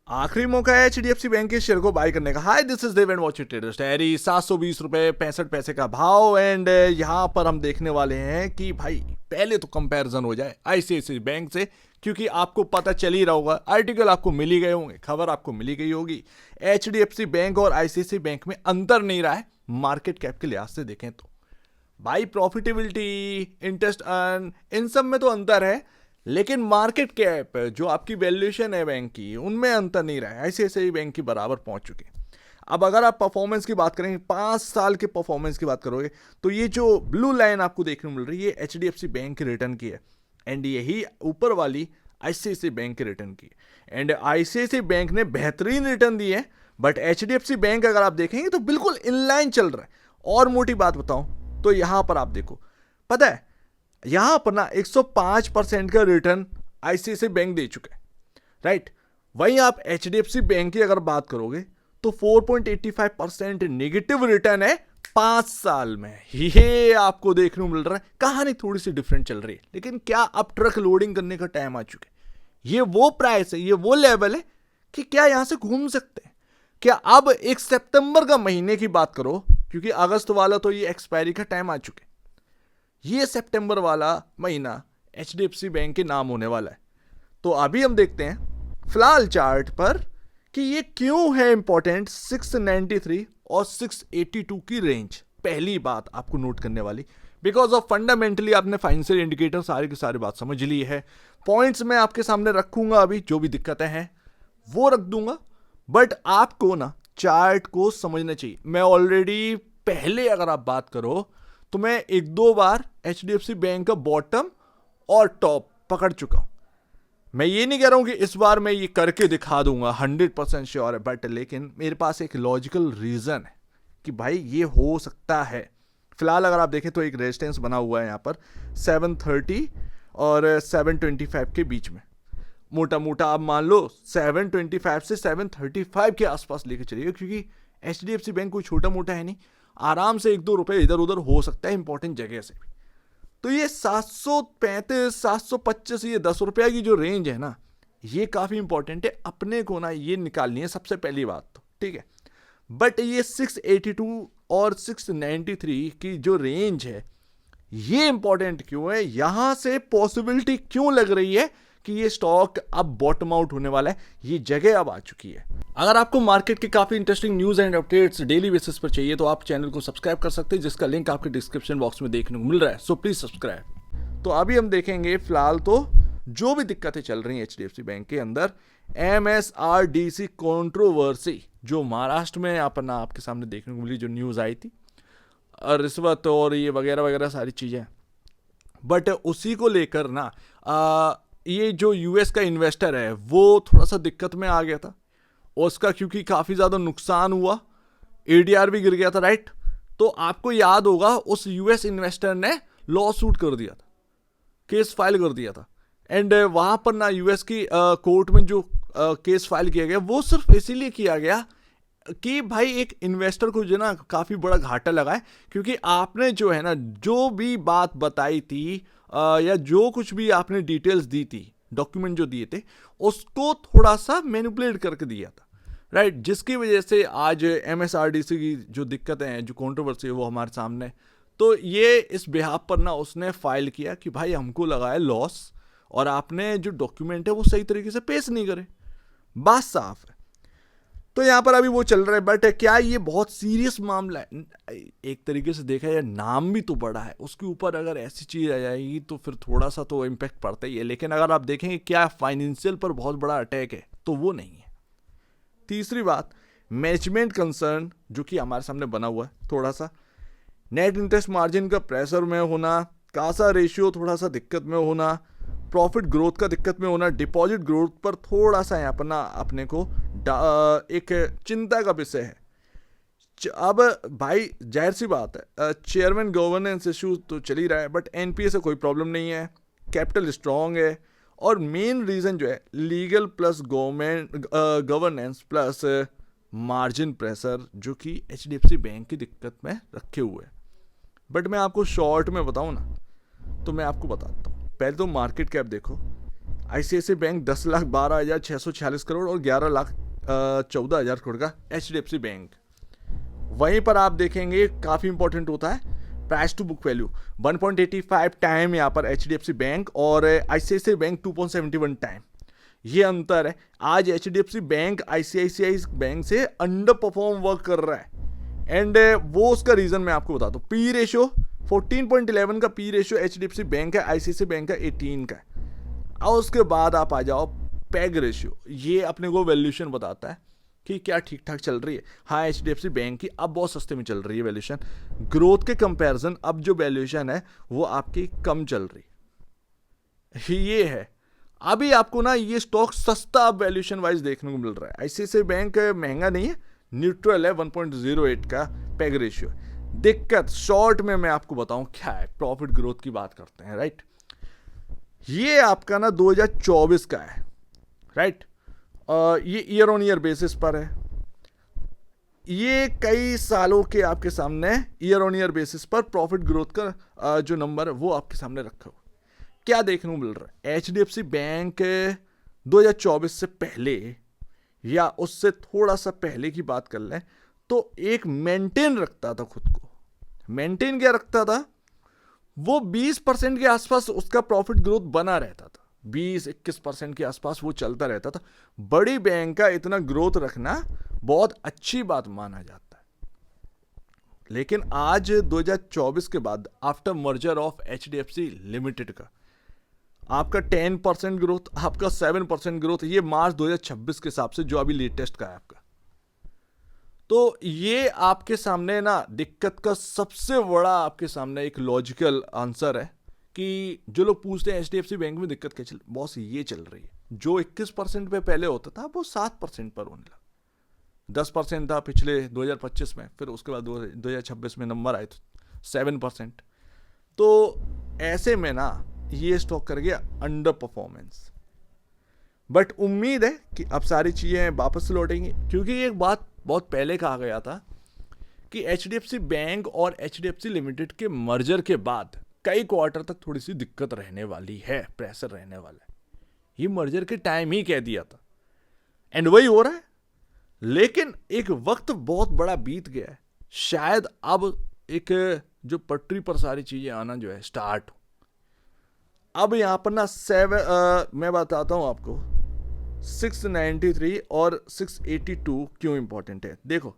आखिरी मौका है एचडीएफसी बैंक के शेयर को बाय करने का। Hi, this is Dev and watch it traders diary. 720 रुपए 65 पैसे का भाव। एंड यहाँ पर हम देखने वाले हैं कि भाई पहले तो कंपैरिजन हो जाए आईसीआईसीआई बैंक से, क्योंकि आपको पता चल ही रहा होगा, आर्टिकल आपको मिल ही गए होंगे, खबर आपको मिली गई होगी। एचडीएफसी बैंक और आईसीआईसीआई बैंक में अंतर नहीं रहा है मार्केट कैप के लिहाज से देखें तो। भाई प्रॉफिटेबिलिटी, इंटरेस्ट अर्न, इन सब में तो अंतर है, लेकिन मार्केट कैप जो आपकी वैल्यूएशन है बैंक की, उनमें अंतर नहीं रहा है। आईसीआईसीआई बैंक की बराबर पहुंच चुके। अब अगर आप परफॉर्मेंस की बात करेंगे, 5 साल के परफॉर्मेंस की बात करोगे, तो ये जो ब्लू लाइन आपको देखने को मिल रही है एचडीएफसी बैंक के रिटर्न की है, एंड यही ऊपर वाली आईसीआईसीआई बैंक के रिटर्न की। एंड आईसीआईसीआई बैंक ने बेहतरीन रिटर्न दिए हैं, बट एचडीएफसी बैंक अगर आप देखेंगे तो बिल्कुल इनलाइन चल रहा है। और मोटी बात बताऊं तो यहां पर आप देखो, पता है यहां पर ना 105% का रिटर्न आईसीआईसीआई बैंक दे चुका है, राइट। वहीं आप एचडीएफसी बैंक की अगर बात करोगे तो 4.85% नेगेटिव रिटर्न है 5 साल में। ये आपको देखने को मिल रहा है। कहानी थोड़ी सी डिफरेंट चल रही है, लेकिन क्या अब ट्रक लोडिंग करने का टाइम आ चुका है। ये वो प्राइस है, ये वो लेवल है कि क्या यहां से घूम सकते हैं। क्या अब 1 सितंबर का महीने की बात करो, क्योंकि अगस्त वाला तो ये एक्सपायरी का टाइम आ चुके, ये सितंबर वाला महीना एचडीएफसी बैंक के नाम होने वाला है। तो अभी हम देखते हैं फिलहाल चार्ट पर कि ये क्यों है इंपॉर्टेंट 693 और 682 की रेंज। पहली बात आपको नोट करने वाली, बिकॉज ऑफ फंडामेंटली आपने फाइनेंशियल इंडिकेटर सारी की सारी बात समझ ली है। पॉइंट्स मैं आपके सामने रखूंगा, अभी जो भी दिक्कतें हैं वो रख दूंगा, बट आपको ना चार्ट को समझना चाहिए। मैं ऑलरेडी पहले अगर आप बात करो तो मैं 1-2 बार एचडीएफसी बैंक का बॉटम और टॉप पकड़ चुका हूं। मैं ये नहीं कह रहा हूं कि इस बार मैं ये करके दिखा दूंगा, 100% श्योर है, बट लेकिन मेरे पास एक लॉजिकल रीजन है कि भाई ये हो सकता है। फिलहाल अगर आप देखें तो एक रेजिस्टेंस बना हुआ है यहाँ पर 730 और 725 के बीच में। मोटा मोटा आप मान लो 725 से 735 के आसपास लेके चलिएगा, क्योंकि एचडीएफसी बैंक कोई छोटा मोटा है नहीं, आराम से 1-2 रुपए इधर उधर हो सकता है इंपॉर्टेंट जगह से भी। तो ये 735 725 ये 10 रुपया की जो रेंज है ना, ये काफी इंपॉर्टेंट है। अपने को ना ये निकालनी है सबसे पहली बात तो, ठीक है। बट ये 682 और 693 की जो रेंज है, ये इंपॉर्टेंट क्यों है, यहां से पॉसिबिलिटी क्यों लग रही है कि ये स्टॉक अब बॉटम आउट होने वाला है, ये जगह अब आ चुकी है। अगर आपको मार्केट के काफी interesting news and updates daily basis पर चाहिए तो आप चैनल को सब्सक्राइब कर सकते हैं, जिसका लिंक आपके डिस्क्रिप्शन बॉक्स में देखने को मिल रहा है, सो प्लीज सब्सक्राइब। तो अभी हम देखेंगे फिलहाल तो जो भी दिक्कतें चल रही हैं एचडीएफसी बैंक के अंदर, एमएसआरडीसी कंट्रोवर्सी जो महाराष्ट्र में अपना आपके सामने देखने को मिली, जो न्यूज आई थी, और रिश्वत और ये वगैरह वगैरह सारी चीजें, बट उसी को लेकर ना ये जो यूएस का इन्वेस्टर है वो थोड़ा सा दिक्कत में आ गया था, उसका क्योंकि काफी ज्यादा नुकसान हुआ, एडीआर भी गिर गया था, राइट। तो आपको याद होगा उस यूएस इन्वेस्टर ने लॉ सूट कर दिया था, केस फाइल कर दिया था। एंड वहां पर ना यूएस की कोर्ट में जो केस फाइल किया गया वो सिर्फ इसीलिए किया गया कि भाई एक इन्वेस्टर को जो ना काफी बड़ा घाटा लगा है, क्योंकि आपने जो है ना जो भी बात बताई थी या जो कुछ भी आपने डिटेल्स दी थी, डॉक्यूमेंट जो दिए थे, उसको थोड़ा सा मैनिपुलेट करके दिया था, राइट। जिसकी वजह से आज एमएसआरडीसी की जो दिक्कतें हैं, जो कंट्रोवर्सी है, वो हमारे सामने। तो ये इस बिहाफ पर ना उसने फाइल किया कि भाई हमको लगा है लॉस, और आपने जो डॉक्यूमेंट है वो सही तरीके से पेश नहीं करे, बात साफ है। तो यहां पर अभी वो चल रहा है, बट क्या ये बहुत सीरियस मामला है? एक तरीके से देखा जाए नाम भी तो बड़ा है, उसके ऊपर अगर ऐसी चीज आ जाएगी तो फिर थोड़ा सा तो इम्पैक्ट पड़ता ही है। लेकिन अगर आप देखेंगे क्या फाइनेंशियल पर बहुत बड़ा अटैक है, तो वो नहीं है। तीसरी बात, मैनेजमेंट कंसर्न जो कि हमारे सामने बना हुआ है, थोड़ा सा नेट इंटरेस्ट मार्जिन का प्रेशर में होना, कासा रेशियो थोड़ा सा दिक्कत में होना, प्रॉफिट ग्रोथ का दिक्कत में होना, डिपॉजिट ग्रोथ पर थोड़ा सा यहाँ पर ना अपने को एक चिंता का विषय है। अब भाई जाहिर सी बात है, चेयरमैन गवर्नेंस इशू तो चल ही रहा है, बट एनपीए से कोई प्रॉब्लम नहीं है, कैपिटल स्ट्रांग है, और मेन रीजन जो है legal plus governance plus margin pressure, जो कि एचडीएफसी बैंक की दिक्कत में रखे हुए हैं। बट मैं आपको शॉर्ट में बताऊं ना, तो मैं आपको बताता हूँ। पहले तो मार्केट कैप देखो, ICICI बैंक 10,12,646 करोड़ और 11,14,000 करोड़ का HDFC बैंक। वहीं पर आप देखेंगे काफ़ी इंपॉर्टेंट होता है price to book value 1.85 time यहाँ पर HDFC बैंक और ICICI बैंक 2.71 टाइम। ये अंतर है। आज HDFC बैंक ICICI बैंक से अंडर परफॉर्म वर्क कर रहा है एंड वो उसका रीज़न मैं आपको बताता हूँ। पी रेशियो 14.11 का पी रेशियो HDFC बैंक है, ICICI बैंक का 18 का है। और उसके बाद आप आ जाओ पैग रेशियो, ये अपने को वैल्यूएशन बताता है कि क्या ठीक ठाक चल रही है। हाँ, HDFC बैंक की अब बहुत सस्ते में चल रही है वैल्यूएशन, ग्रोथ के कंपैरिजन अब जो वैल्यूएशन है वो आपकी कम चल रही है। ये है अभी आपको ना ये स्टॉक सस्ता अब वैल्यूएशन वाइज देखने को मिल रहा है। ICICI बैंक महंगा नहीं है, न्यूट्रल है, 1.08 का पैग रेशियो। दिक्कत शॉर्ट में मैं आपको बताऊं क्या है, प्रॉफिट ग्रोथ की बात करते हैं, राइट। ये आपका ना 2024 का है, राइट। ये ईयर ऑन ईयर बेसिस पर है। ये कई सालों के आपके सामने ईयर ऑन ईयर बेसिस पर प्रॉफिट ग्रोथ का जो नंबर है वो आपके सामने रखा हुआ। क्या देखने को मिल रहा है, HDFC बैंक 2024 से पहले या उससे थोड़ा सा पहले की बात कर लें तो एक मेंटेन रखता था खुद को। मेंटेन क्या रखता था, वो 20% के आसपास उसका प्रॉफिट ग्रोथ बना रहता था, 20-21% के आसपास वो चलता रहता था। बड़ी बैंक का इतना ग्रोथ रखना बहुत अच्छी बात माना जाता है। लेकिन आज 2024 के बाद after merger of HDFC limited का आपका 10% ग्रोथ, आपका 7% ग्रोथ, ये मार्च 2026 के हिसाब से जो अभी लेटेस्ट का है आपका। तो ये आपके सामने ना दिक्कत का सबसे बड़ा आपके सामने एक लॉजिकल आंसर है कि जो लोग पूछते हैं HDFC बैंक में दिक्कत क्या चल, बॉस ये चल रही है। जो 21% पे पहले होता था वो 7% पर होने लगा। 10% था पिछले 2025 में, फिर उसके बाद 2026 में नंबर आए तो 7%। तो ऐसे में ना ये स्टॉक कर गया अंडर परफॉर्मेंस। बट उम्मीद है कि अब सारी चीज़ें वापस लौटेंगी, क्योंकि एक बात बहुत पहले कहा गया था कि HDFC बैंक और HDFC लिमिटेड के मर्जर के बाद कई क्वार्टर तक थोड़ी सी दिक्कत रहने वाली है, प्रेशर रहने वाला है। ये मर्जर के टाइम ही कह दिया था एंड वही हो रहा है। लेकिन एक वक्त बहुत बड़ा बीत गया है, शायद अब एक जो पटरी पर सारी चीज़ें आना जो है स्टार्ट हो। अब यहां पर ना मैं बताता हूं आपको 693 और 682 क्यों इंपॉर्टेंट है। देखो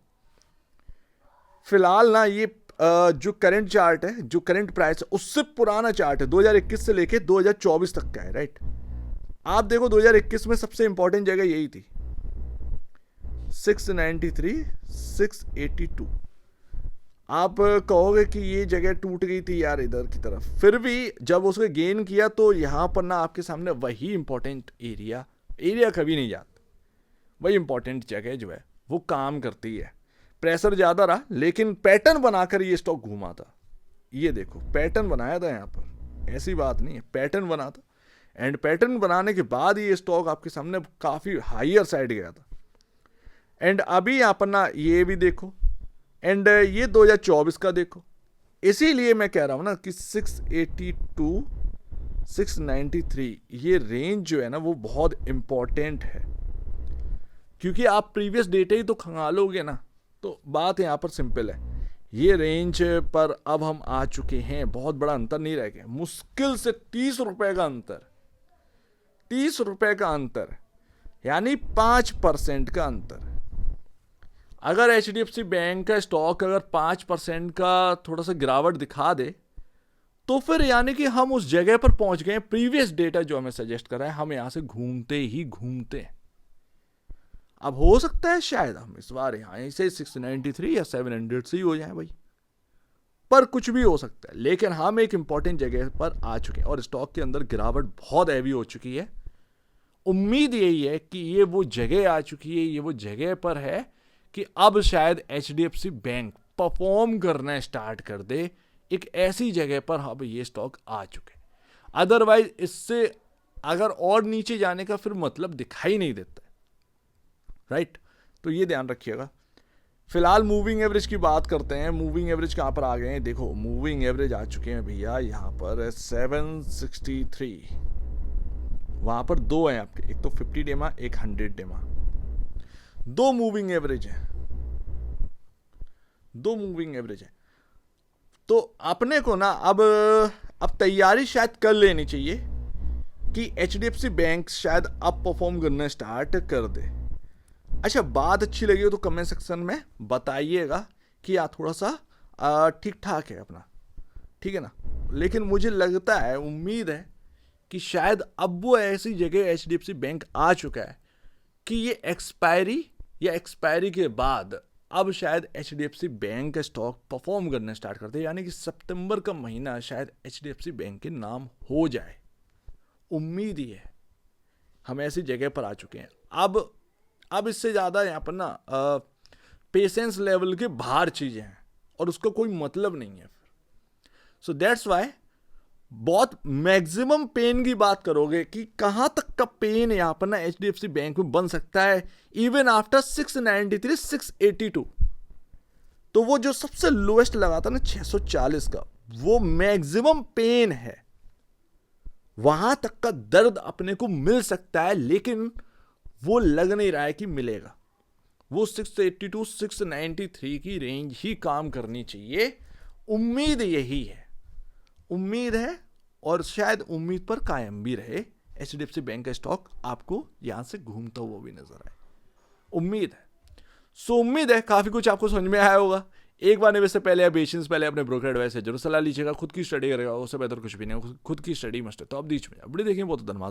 फिलहाल ना ये जो करंट चार्ट है, जो करंट प्राइस है उससे पुराना चार्ट है, 2021 से लेके 2024 तक का है, राइट। आप देखो 2021 में सबसे इंपॉर्टेंट जगह यही थी 693 682। आप कहोगे कि ये जगह टूट गई थी यार इधर की तरफ, फिर भी जब उसको गेन किया तो यहां पर ना आपके सामने वही इंपॉर्टेंट एरिया कभी नहीं जाता, वही इंपॉर्टेंट जगह जो है वो काम करती है। प्रेशर ज़्यादा रहा लेकिन पैटर्न बनाकर ये स्टॉक घूमा था। ये देखो पैटर्न बनाया था यहाँ पर, ऐसी बात नहीं है, पैटर्न बना था एंड पैटर्न बनाने के बाद ये स्टॉक आपके सामने काफ़ी हायर साइड गया था। एंड अभी यहाँ पर ना ये भी देखो एंड ये 2024 का देखो। इसीलिए मैं कह रहा हूँ ना कि 682 693 ये रेंज जो है ना वो बहुत इंपॉर्टेंट है, क्योंकि आप प्रीवियस डेटा ही तो खंगालोगे ना। तो बात यहाँ पर सिंपल है, ये रेंज पर अब हम आ चुके हैं, बहुत बड़ा अंतर नहीं रह गया, मुश्किल से 30 रुपए का अंतर, 30 रुपए का अंतर, यानी 5% का अंतर। अगर HDFC बैंक का स्टॉक अगर 5% का थोड़ा सा गिरावट दिखा दे तो फिर यानी कि हम उस जगह पर पहुंच गए। प्रीवियस डेटा जो हमें सजेस्ट कर रहा है हम यहां से घूमते ही घूमते हैं। अब हो सकता है शायद हम इस बार यहाँ से 693 या 700 से ही हो जाए भाई, पर कुछ भी हो सकता है। लेकिन हम एक इंपॉर्टेंट जगह पर आ चुके हैं और स्टॉक के अंदर गिरावट बहुत हैवी हो चुकी है। उम्मीद यही है कि ये वो जगह आ चुकी है, ये वो जगह पर है कि अब शायद HDFC बैंक परफॉर्म करना स्टार्ट कर दे। एक ऐसी जगह पर अब ये स्टॉक आ चुके हैं, अदरवाइज इससे अगर और नीचे जाने का फिर मतलब दिखाई नहीं देता है, राइट। तो ये ध्यान रखिएगा। फिलहाल मूविंग एवरेज की बात करते हैं। मूविंग एवरेज कहाँ पर आ गए हैं, देखो मूविंग एवरेज आ चुके हैं भैया यहाँ पर 763 वहां पर दो हैं आपके, एक तो 50 डेमा, एक 100 डेमा, दो मूविंग एवरेज है, दो मूविंग एवरेज है। तो अपने को ना अब तैयारी शायद कर लेनी चाहिए कि HDFC बैंक शायद अब परफॉर्म करना स्टार्ट कर दे। अच्छा, बात अच्छी लगी हो तो कमेंट सेक्शन में बताइएगा कि यार थोड़ा सा ठीक ठाक है अपना, ठीक है ना। लेकिन मुझे लगता है, उम्मीद है कि शायद अब वो ऐसी जगह HDFC बैंक आ चुका है कि ये एक्सपायरी या एक्सपायरी के बाद अब शायद HDFC बैंक का स्टॉक परफॉर्म करना स्टार्ट करते हैं, यानी कि सितंबर का महीना शायद HDFC बैंक के नाम हो जाए। उम्मीद ही है, हम ऐसी जगह पर आ चुके हैं। अब इससे ज़्यादा यहाँ पर ना पेशेंस लेवल के बाहर चीज़ें हैं और उसका कोई मतलब नहीं है। सो दैट्स वाई बहुत मैक्सिमम पेन की बात करोगे कि कहाँ तक का पेन यहाँ पर ना HDFC बैंक में बन सकता है, इवन आफ्टर 693, 682। तो वो जो सबसे लोएस्ट लगा था ना 640 का, वो मैक्सिमम पेन है। वहां तक का दर्द अपने को मिल सकता है, लेकिन वो लग नहीं रहा है कि मिलेगा। वो 682, 693 की रेंज ही काम करनी चाहिए। उम्मीद यही है, उम्मीद है, और शायद उम्मीद पर कायम भी रहे। HDFC बैंक का स्टॉक आपको यहां से घूमता हुआ भी नजर आए, उम्मीद है। सो उम्मीद है काफी कुछ आपको समझ में आया होगा। एक बार निवेश से पहले या बेचने से पहले अपने ब्रोकर एडवाइस से जरूर सलाह लीजिएगा। खुद की स्टडी करेगा, उससे बेहतर कुछ भी नहीं, खुद की स्टडी मस्ट है। तो अब बीच में अपडेट देखें, बहुत धन्यवाद।